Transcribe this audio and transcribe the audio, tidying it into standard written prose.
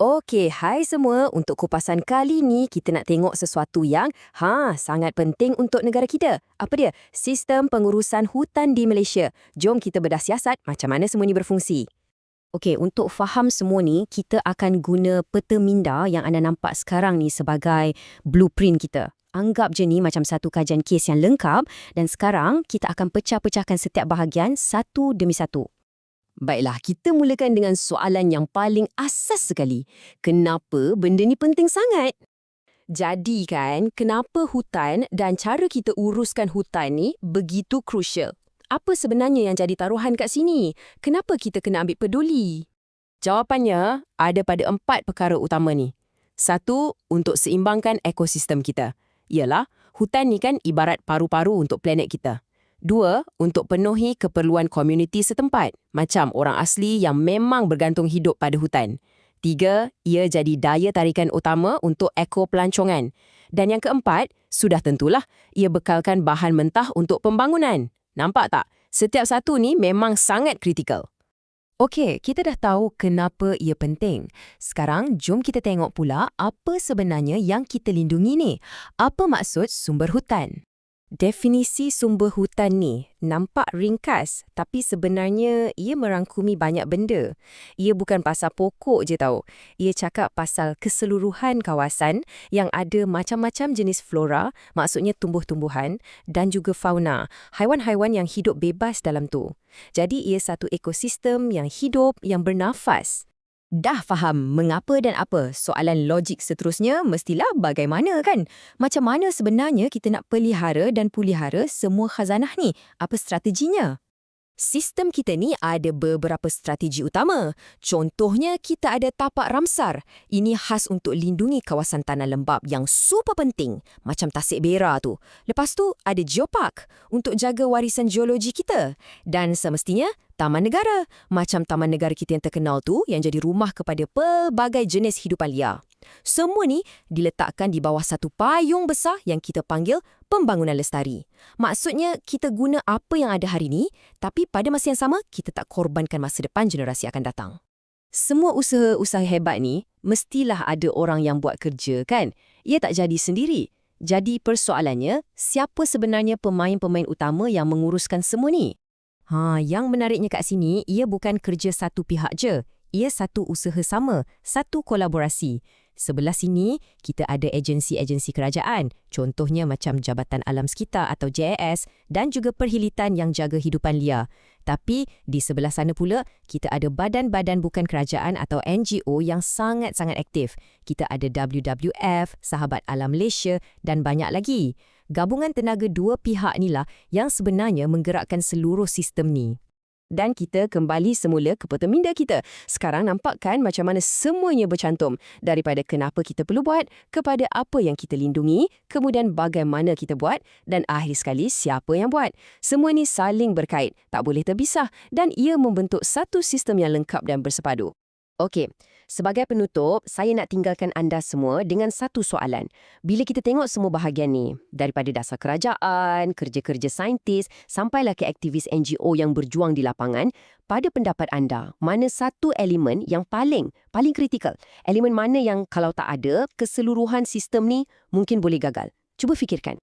Okey, hai semua. Untuk kupasan kali ni, kita nak tengok sesuatu yang sangat penting untuk negara kita. Apa dia? Sistem pengurusan hutan di Malaysia. Jom kita bedah siasat macam mana semua ni berfungsi. Okey, untuk faham semua ni, kita akan guna peta minda yang anda nampak sekarang ni sebagai blueprint kita. Anggap je ni macam satu kajian kes yang lengkap dan sekarang kita akan pecah-pecahkan setiap bahagian satu demi satu. Baiklah, kita mulakan dengan soalan yang paling asas sekali. Kenapa benda ni penting sangat? Jadi kan, kenapa hutan dan cara kita uruskan hutan ni begitu crucial? Apa sebenarnya yang jadi taruhan kat sini? Kenapa kita kena ambil peduli? Jawapannya ada pada 4 perkara utama ni. 1, untuk seimbangkan ekosistem kita. Ialah, hutan ni kan ibarat paru-paru untuk planet kita. 2, untuk penuhi keperluan komuniti setempat, macam orang asli yang memang bergantung hidup pada hutan. 3, ia jadi daya tarikan utama untuk ekopelancongan. Dan yang keempat, sudah tentulah, ia bekalkan bahan mentah untuk pembangunan. Nampak tak? Setiap satu ni memang sangat kritikal. Okey, kita dah tahu kenapa ia penting. Sekarang, jom kita tengok pula apa sebenarnya yang kita lindungi ni. Apa maksud sumber hutan? Definisi sumber hutan ni nampak ringkas, tapi sebenarnya ia merangkumi banyak benda. Ia bukan pasal pokok je tau. Ia cakap pasal keseluruhan kawasan yang ada macam-macam jenis flora, maksudnya tumbuh-tumbuhan, dan juga fauna, haiwan-haiwan yang hidup bebas dalam tu. Jadi ia satu ekosistem yang hidup, yang bernafas. Dah faham mengapa dan apa, soalan logik seterusnya mestilah bagaimana kan? Macam mana sebenarnya kita nak pelihara dan pulihara semua khazanah ni? Apa strateginya? Sistem kita ni ada beberapa strategi utama. Contohnya, kita ada tapak Ramsar. Ini khas untuk lindungi kawasan tanah lembap yang super penting, macam Tasik Bera tu. Lepas tu, ada Geopark untuk jaga warisan geologi kita. Dan semestinya, Taman Negara, macam taman negara kita yang terkenal tu, yang jadi rumah kepada pelbagai jenis hidupan liar. Semua ni diletakkan di bawah satu payung besar yang kita panggil pembangunan lestari. Maksudnya, kita guna apa yang ada hari ni, tapi pada masa yang sama, kita tak korbankan masa depan generasi akan datang. Semua usaha-usaha hebat ni, mestilah ada orang yang buat kerja, kan? Ia tak jadi sendiri. Jadi persoalannya, siapa sebenarnya pemain-pemain utama yang menguruskan semua ni? Yang menariknya kat sini, ia bukan kerja satu pihak je. Ia satu usaha sama, satu kolaborasi. Sebelah sini, kita ada agensi-agensi kerajaan, contohnya macam Jabatan Alam Sekitar atau JAS dan juga Perhilitan yang jaga hidupan liar. Tapi di sebelah sana pula, kita ada badan-badan bukan kerajaan atau NGO yang sangat-sangat aktif. Kita ada WWF, Sahabat Alam Malaysia dan banyak lagi. Gabungan tenaga dua pihak inilah yang sebenarnya menggerakkan seluruh sistem ni. Dan kita kembali semula ke peta minda kita. Sekarang nampak kan macam mana semuanya bercantum. Daripada kenapa kita perlu buat, kepada apa yang kita lindungi, kemudian bagaimana kita buat, dan akhir sekali siapa yang buat. Semua ni saling berkait, tak boleh terpisah dan ia membentuk satu sistem yang lengkap dan bersepadu. Okey, sebagai penutup, saya nak tinggalkan anda semua dengan satu soalan. Bila kita tengok semua bahagian ni, daripada dasar kerajaan, kerja-kerja saintis, sampailah ke aktivis NGO yang berjuang di lapangan, pada pendapat anda, mana satu elemen yang paling kritikal? Elemen mana yang kalau tak ada, keseluruhan sistem ni mungkin boleh gagal? Cuba fikirkan.